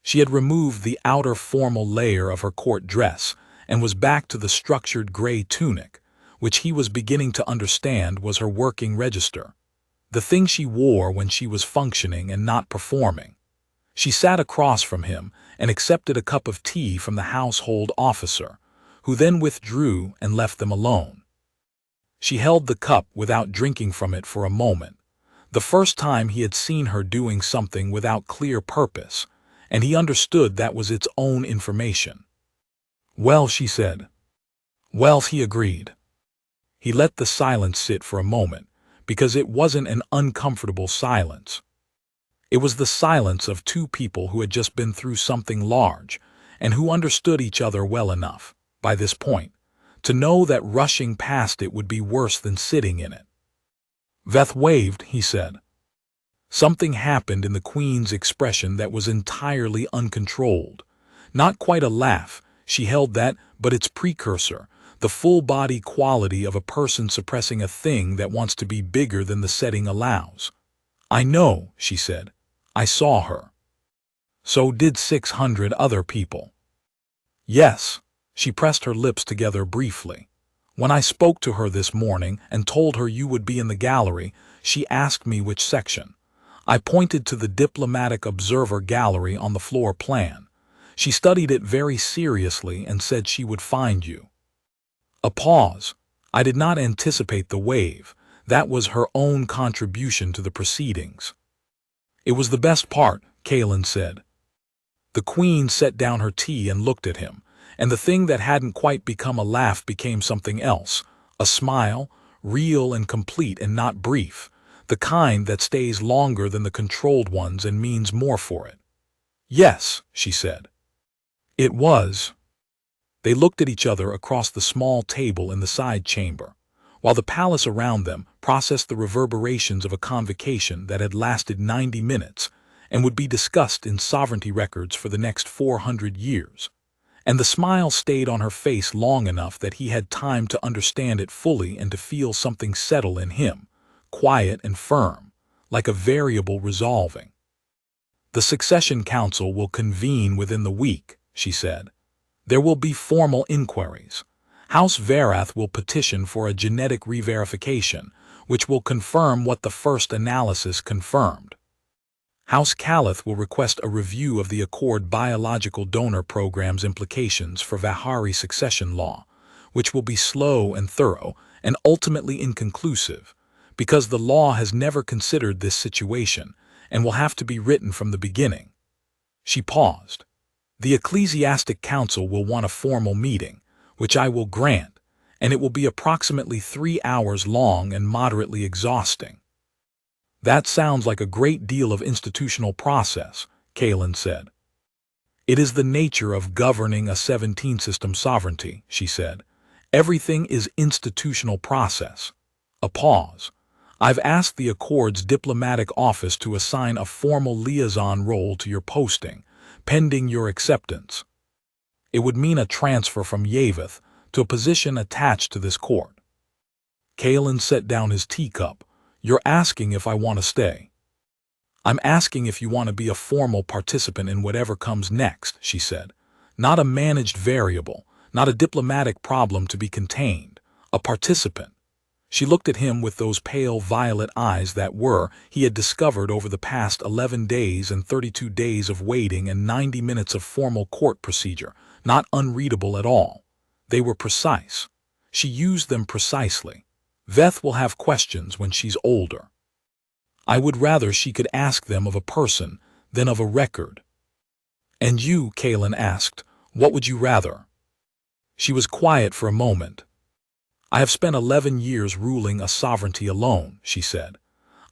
She had removed the outer formal layer of her court dress and was back to the structured gray tunic, which he was beginning to understand was her working register, the thing she wore when she was functioning and not performing. She sat across from him and accepted a cup of tea from the household officer, who then withdrew and left them alone. She held the cup without drinking from it for a moment, the first time he had seen her doing something without clear purpose, and he understood that was its own information. "Well," she said. "Well," he agreed. He let the silence sit for a moment, because it wasn't an uncomfortable silence. It was the silence of two people who had just been through something large and who understood each other well enough, by this point, to know that rushing past it would be worse than sitting in it. "Veth waved," he said. Something happened in the queen's expression that was entirely uncontrolled. Not quite a laugh, she held that, but its precursor, the full-body quality of a person suppressing a thing that wants to be bigger than the setting allows. "I know," she said. "I saw her. So did 600 other people." "Yes." She pressed her lips together briefly. "When I spoke to her this morning and told her you would be in the gallery, she asked me which section. I pointed to the diplomatic observer gallery on the floor plan. She studied it very seriously and said she would find you." A pause. I did not anticipate the wave. That was her own contribution to the proceedings. "It was the best part," Caelen said. The queen set down her tea and looked at him, and the thing that hadn't quite become a laugh became something else, a smile, real and complete and not brief, the kind that stays longer than the controlled ones and means more for it. "Yes," she said. "It was." They looked at each other across the small table in the side chamber, while the palace around them processed the reverberations of a convocation that had lasted 90 minutes and would be discussed in sovereignty records for the next 400 years. And the smile stayed on her face long enough that he had time to understand it fully and to feel something settle in him, quiet and firm, like a variable resolving. "The Succession Council will convene within the week," she said. "There will be formal inquiries. House Verath will petition for a genetic re-verification, which will confirm what the first analysis confirmed. House Caelen will request a review of the Accord biological donor program's implications for Vahari succession law, which will be slow and thorough and ultimately inconclusive, because the law has never considered this situation and will have to be written from the beginning." She paused. "The Ecclesiastic Council will want a formal meeting, which I will grant, and it will be approximately 3 hours long and moderately exhausting. That sounds like a great deal of institutional process, Caelen said. It is the nature of governing a 17-system sovereignty, she said. Everything is institutional process. A pause. I've asked the Accord's diplomatic office to assign a formal liaison role to your posting, pending your acceptance. It would mean a transfer from Yaveth to a position attached to this court. Caelen set down his teacup. You're asking if I want to stay. I'm asking if you want to be a formal participant in whatever comes next, she said. Not a managed variable, not a diplomatic problem to be contained, a participant. She looked at him with those pale violet eyes that were, he had discovered over the past 11 days and 32 days of waiting and 90 minutes of formal court procedure, not unreadable at all. They were precise. She used them precisely. Veth will have questions when she's older. I would rather she could ask them of a person than of a record. And you, Caelen asked, what would you rather? She was quiet for a moment. I have spent 11 years ruling a sovereignty alone, she said.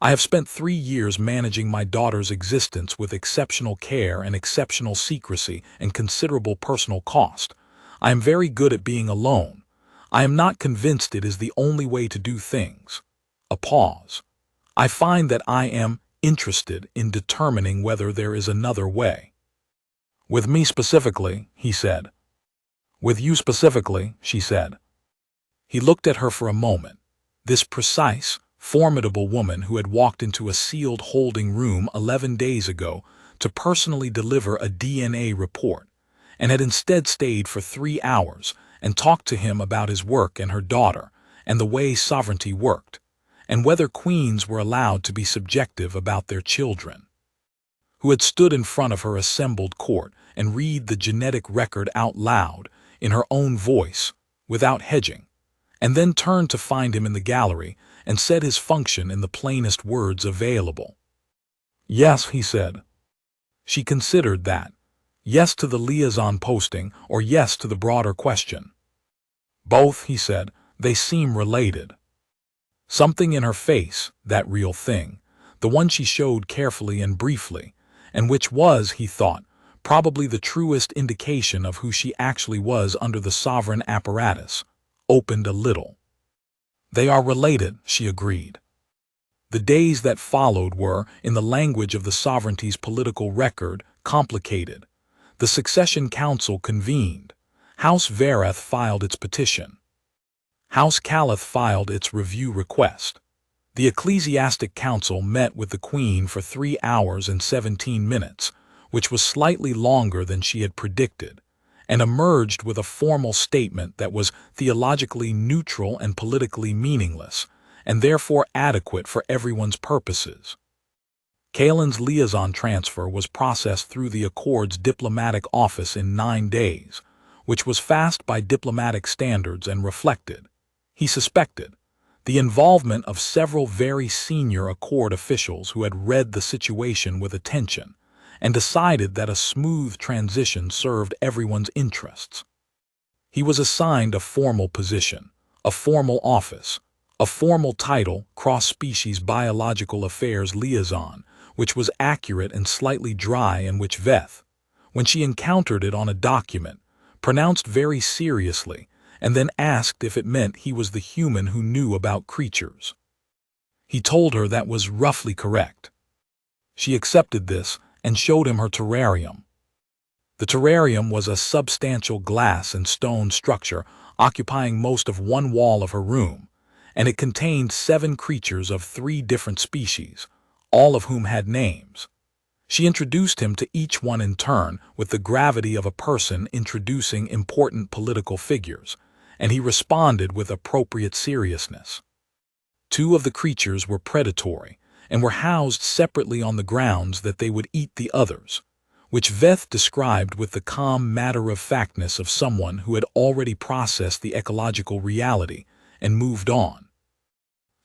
I have spent 3 years managing my daughter's existence with exceptional care and exceptional secrecy and considerable personal cost. I am very good at being alone. I am not convinced it is the only way to do things. A pause. I find that I am interested in determining whether there is another way. With me specifically, he said. With you specifically, she said. He looked at her for a moment. This precise, formidable woman who had walked into a sealed holding room 11 days ago to personally deliver a DNA report, and had instead stayed for 3 hours and talked to him about his work and her daughter, and the way sovereignty worked, and whether queens were allowed to be subjective about their children. Who had stood in front of her assembled court and read the genetic record out loud, in her own voice, without hedging, and then turned to find him in the gallery and said his function in the plainest words available. Yes, he said. She considered that. Yes to the liaison posting, or yes to the broader question. Both, he said, they seem related. Something in her face, that real thing, the one she showed carefully and briefly, and which was, he thought, probably the truest indication of who she actually was under the sovereign apparatus, opened a little. They are related, she agreed. The days that followed were, in the language of the sovereignty's political record, complicated. The Succession Council convened. House Verath filed its petition. House Caleth filed its review request. The Ecclesiastic Council met with the Queen for 3 hours and 17 minutes, which was slightly longer than she had predicted, and emerged with a formal statement that was theologically neutral and politically meaningless, and therefore adequate for everyone's purposes. Caelen's liaison transfer was processed through the Accord's diplomatic office in 9 days, which was fast by diplomatic standards and reflected, he suspected, the involvement of several very senior Accord officials who had read the situation with attention and decided that a smooth transition served everyone's interests. He was assigned a formal position, a formal office, a formal title, cross-species biological affairs liaison, which was accurate and slightly dry, and which Veth, when she encountered it on a document, pronounced very seriously, and then asked if it meant he was the human who knew about creatures. He told her that was roughly correct. She accepted this and showed him her terrarium. The terrarium was a substantial glass and stone structure occupying most of one wall of her room, and it contained 7 creatures of 3 different species, all of whom had names. She introduced him to each one in turn with the gravity of a person introducing important political figures, and he responded with appropriate seriousness. 2 of the creatures were predatory and were housed separately on the grounds that they would eat the others, which Veth described with the calm matter-of-factness of someone who had already processed the ecological reality and moved on.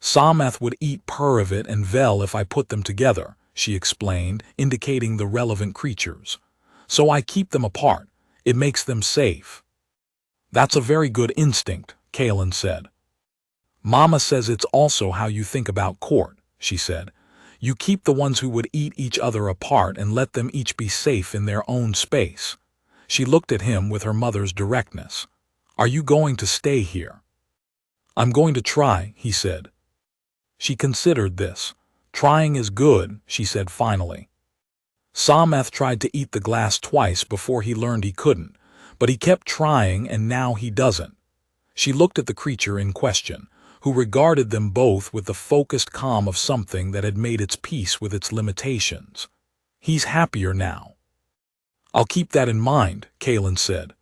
Somath would eat Purivit and Vel if I put them together, she explained, indicating the relevant creatures. So I keep them apart. It makes them safe. That's a very good instinct, Caelen said. Mama says it's also how you think about court, she said. You keep the ones who would eat each other apart and let them each be safe in their own space. She looked at him with her mother's directness. Are you going to stay here? I'm going to try, he said. She considered this. Trying is good, she said finally. Sorath tried to eat the glass twice before he learned he couldn't, but he kept trying and now he doesn't. She looked at the creature in question, who regarded them both with the focused calm of something that had made its peace with its limitations. He's happier now. I'll keep that in mind, Caelen said.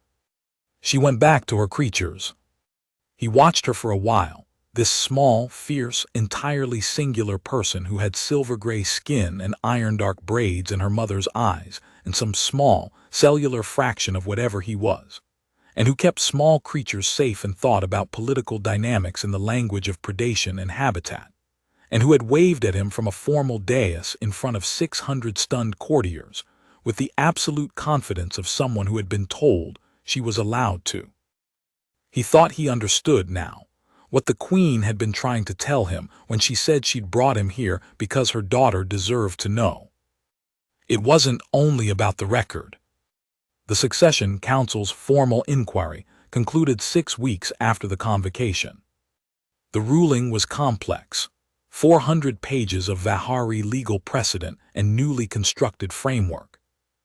She went back to her creatures. He watched her for a while, this small, fierce, entirely singular person who had silver-gray skin and iron-dark braids in her mother's eyes and some small, cellular fraction of whatever he was, and who kept small creatures safe and thought about political dynamics in the language of predation and habitat, and who had waved at him from a formal dais in front of 600 stunned courtiers, with the absolute confidence of someone who had been told she was allowed to. He thought he understood now what the Queen had been trying to tell him when she said she'd brought him here because her daughter deserved to know. It wasn't only about the record. The Succession Council's formal inquiry concluded 6 weeks after the Convocation. The ruling was complex, 400 pages of Vahari legal precedent and newly constructed framework,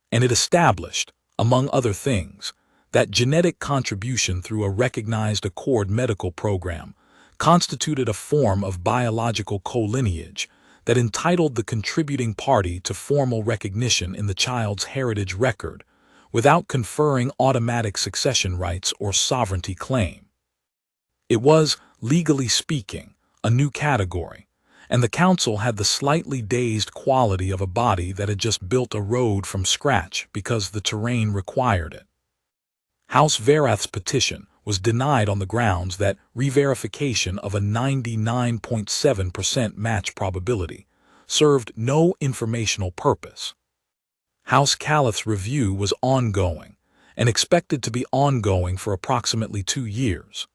and it established, among other things, that genetic contribution through a recognized Accord medical program constituted a form of biological co-lineage that entitled the contributing party to formal recognition in the child's heritage record without conferring automatic succession rights or sovereignty claim. It was, legally speaking, a new category, and the council had the slightly dazed quality of a body that had just built a road from scratch because the terrain required it. House Verath's petition was denied on the grounds that re-verification of a 99.7% match probability served no informational purpose. House Caleth's review was ongoing and expected to be ongoing for approximately 2 years.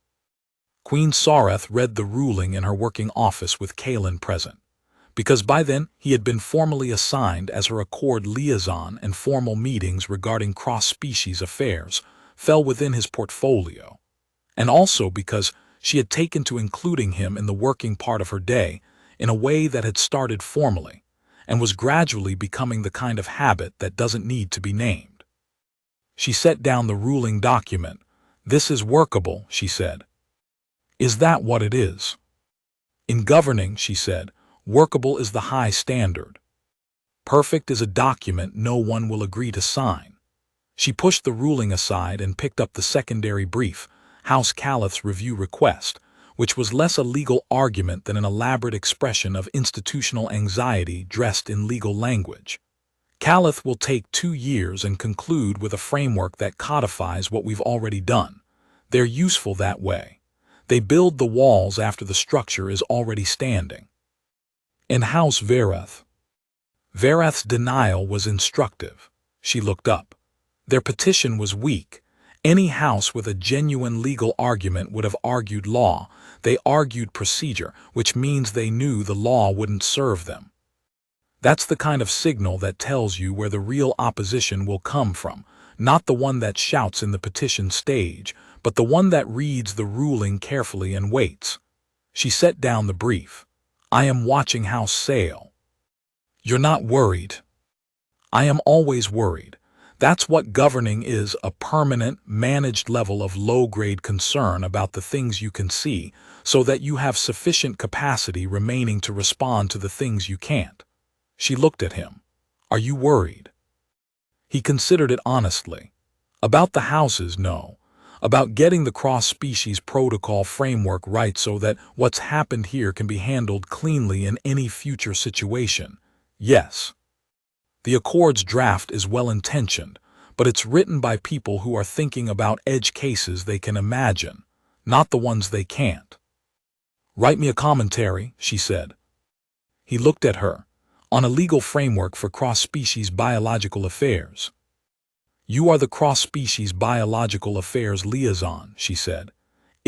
Queen Sorath read the ruling in her working office with Caelen present, because by then he had been formally assigned as her Accord liaison and formal meetings regarding cross-species affairs fell within his portfolio, and also because she had taken to including him in the working part of her day in a way that had started formally and was gradually becoming the kind of habit that doesn't need to be named. She set down the ruling document. This is workable, she said. Is that what it is? In governing, she said, workable is the high standard. Perfect is a document no one will agree to sign. She pushed the ruling aside and picked up the secondary brief, House Caleth's review request, which was less a legal argument than an elaborate expression of institutional anxiety dressed in legal language. Caeleth will take 2 years and conclude with a framework that codifies what we've already done. They're useful that way. They build the walls after the structure is already standing. In House Verath. Verath's denial was instructive. She looked up. Their petition was weak. Any house with a genuine legal argument would have argued law. They argued procedure, which means they knew the law wouldn't serve them. That's the kind of signal that tells you where the real opposition will come from, not the one that shouts in the petition stage, but the one that reads the ruling carefully and waits. She set down the brief. I am watching House Sale. You're not worried. I am always worried. That's what governing is, a permanent, managed level of low-grade concern about the things you can see, so that you have sufficient capacity remaining to respond to the things you can't. She looked at him. Are you worried? He considered it honestly. About the houses, no. About getting the cross-species protocol framework right so that what's happened here can be handled cleanly in any future situation. Yes. The Accord's draft is well-intentioned, but it's written by people who are thinking about edge cases they can imagine, not the ones they can't. Write me a commentary, she said. He looked at her. On a legal framework for cross-species biological affairs. You are the cross-species biological affairs liaison, she said.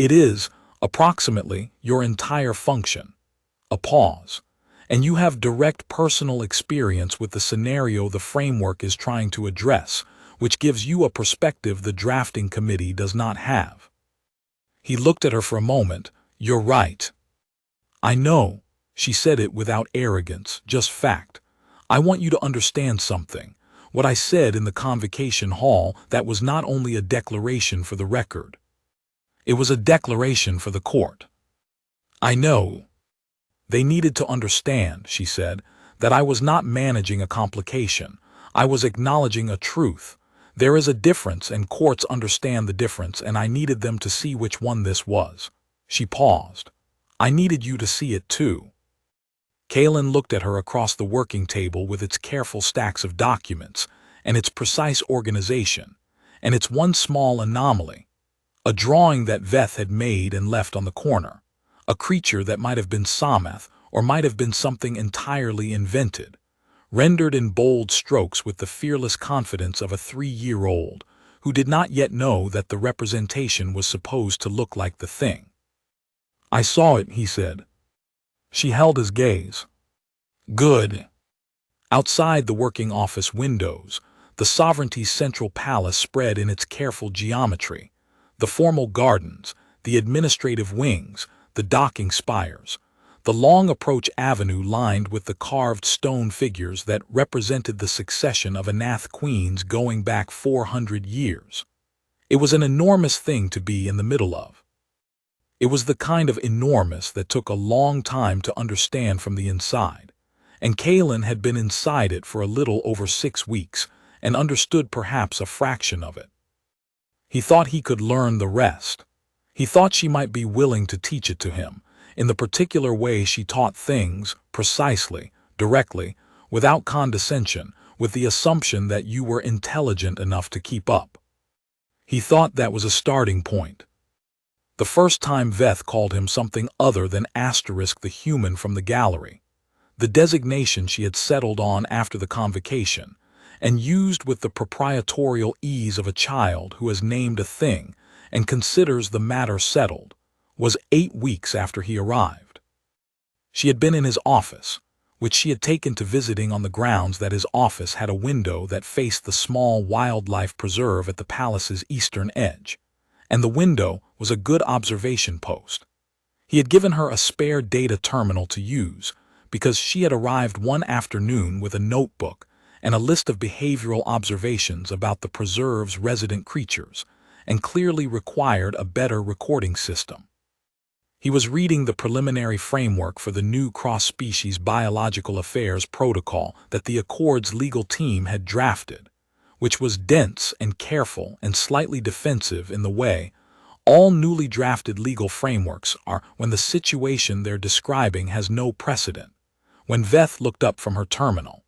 It is, approximately, your entire function. A pause. And you have direct personal experience with the scenario the framework is trying to address, which gives you a perspective the drafting committee does not have. He looked at her for a moment. You're right. I know. She said it without arrogance, just fact. I want you to understand something. What I said in the Convocation Hall, that was not only a declaration for the record. It was a declaration for the court. I know. They needed to understand, she said, that I was not managing a complication. I was acknowledging a truth. There is a difference, and courts understand the difference, and I needed them to see which one this was. She paused. I needed you to see it too. Caelen looked at her across the working table with its careful stacks of documents, and its precise organization, and its one small anomaly. A drawing that Veth had made and left on the corner. A creature that might have been Sorath, or might have been something entirely invented, rendered in bold strokes with the fearless confidence of a 3-year-old who did not yet know that the representation was supposed to look like the thing. I saw it, he said. She held his gaze. Good. Outside the working office windows, the sovereignty's central palace spread in its careful geometry, the formal gardens, the administrative wings, the docking spires, the long approach avenue lined with the carved stone figures that represented the succession of Anath queens going back 400 years. It was an enormous thing to be in the middle of. It was the kind of enormous that took a long time to understand from the inside, and Caelen had been inside it for a little over 6 weeks and understood perhaps a fraction of it. He thought he could learn the rest. He thought she might be willing to teach it to him, in the particular way she taught things, precisely, directly, without condescension, with the assumption that you were intelligent enough to keep up. He thought that was a starting point. The first time Veth called him something other than * the human from the gallery, the designation she had settled on after the convocation, and used with the proprietorial ease of a child who has named a thing and considers the matter settled, was 8 weeks after he arrived. She had been in his office, which she had taken to visiting on the grounds that his office had a window that faced the small wildlife preserve at the palace's eastern edge, and the window was a good observation post. He had given her a spare data terminal to use, because she had arrived one afternoon with a notebook and a list of behavioral observations about the preserve's resident creatures, and clearly required a better recording system. He was reading the preliminary framework for the new cross-species biological affairs protocol that the Accord's legal team had drafted, which was dense and careful and slightly defensive in the way all newly drafted legal frameworks are when the situation they're describing has no precedent. When Veth looked up from her terminal.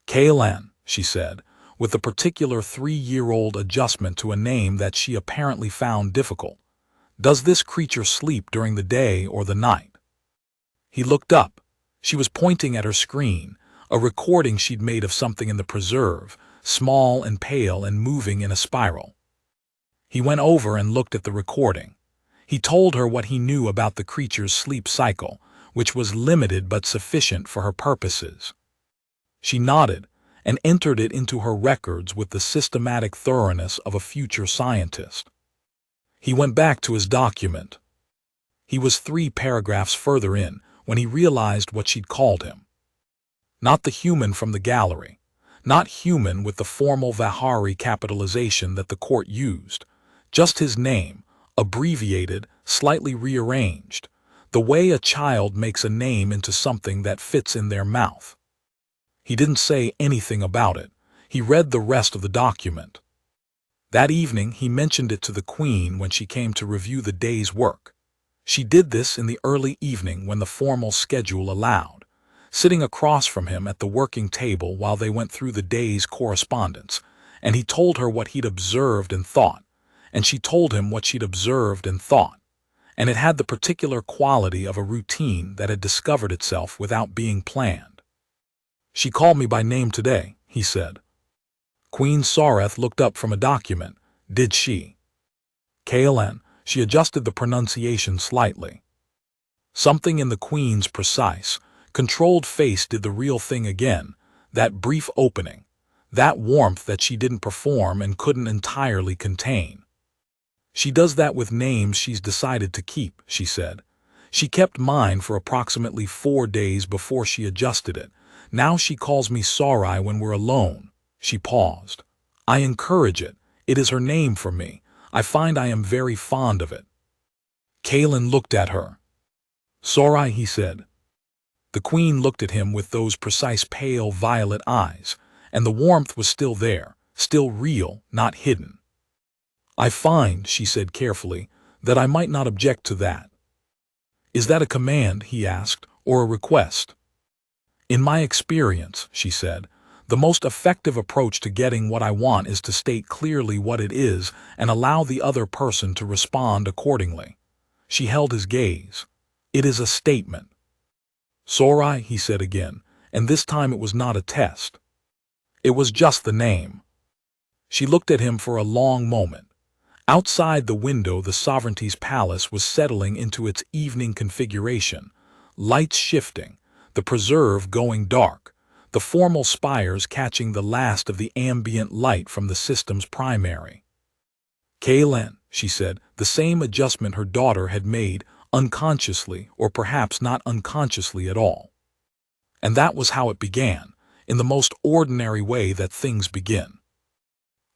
Caelen, she said, with a particular 3-year-old adjustment to a name that she apparently found difficult. Does this creature sleep during the day or the night? He looked up. She was pointing at her screen, a recording she'd made of something in the preserve, small and pale and moving in a spiral. He went over and looked at the recording. He told her what he knew about the creature's sleep cycle, which was limited but sufficient for her purposes. She nodded and entered it into her records with the systematic thoroughness of a future scientist. He went back to his document. He was 3 paragraphs further in when he realized what she'd called him. Not the human from the gallery, not human with the formal Vahari capitalization that the court used, just his name, abbreviated, slightly rearranged, the way a child makes a name into something that fits in their mouth. He didn't say anything about it. He read the rest of the document. That evening he mentioned it to the Queen when she came to review the day's work. She did this in the early evening when the formal schedule allowed, sitting across from him at the working table while they went through the day's correspondence, and he told her what he'd observed and thought, and she told him what she'd observed and thought, and it had the particular quality of a routine that had discovered itself without being planned. She called me by name today, he said. Queen Sorath looked up from a document. Did she? Caelen, She adjusted the pronunciation slightly. Something in the Queen's precise, controlled face did the real thing again, that brief opening, that warmth that she didn't perform and couldn't entirely contain. She does that with names she's decided to keep, she said. She kept mine for approximately 4 days before she adjusted it. Now she calls me Sorath when we're alone. She paused. I encourage it. It is her name for me. I find I am very fond of it. Caelen looked at her. Sorath, he said. The Queen looked at him with those precise pale violet eyes, and the warmth was still there, still real, not hidden. I find, she said carefully, that I might not object to that. Is that a command, he asked, or a request? In my experience, she said, the most effective approach to getting what I want is to state clearly what it is and allow the other person to respond accordingly. She held his gaze. It is a statement. Sorath, he said again, and this time it was not a test. It was just the name. She looked at him for a long moment. Outside the window, the sovereignty's palace was settling into its evening configuration, lights shifting, the preserve going dark, the formal spires catching the last of the ambient light from the system's primary. Caelen, she said, the same adjustment her daughter had made, unconsciously or perhaps not unconsciously at all. And that was how it began, in the most ordinary way that things begin.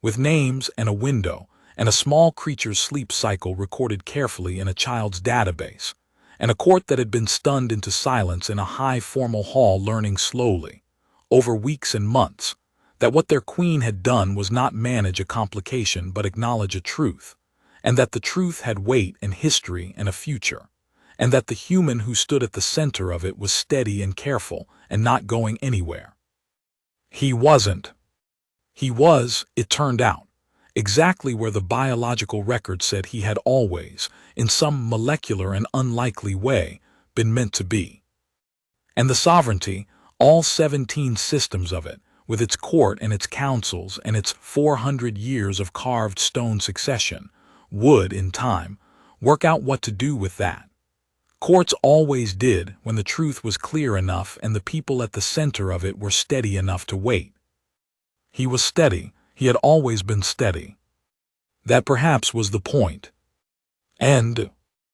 With names and a window, and a small creature's sleep cycle recorded carefully in a child's database, and a court that had been stunned into silence in a high formal hall learning slowly, over weeks and months, that what their queen had done was not manage a complication but acknowledge a truth, and that the truth had weight and history and a future, and that the human who stood at the center of it was steady and careful and not going anywhere. He wasn't. He was, it turned out, exactly where the biological record said he had always, in some molecular and unlikely way, been meant to be. And the sovereignty, all 17 systems of it, with its court and its councils and its 400 years of carved stone succession, would, in time, work out what to do with that. Courts always did when the truth was clear enough and the people at the center of it were steady enough to wait. He was steady. He had always been steady. That perhaps was the point. And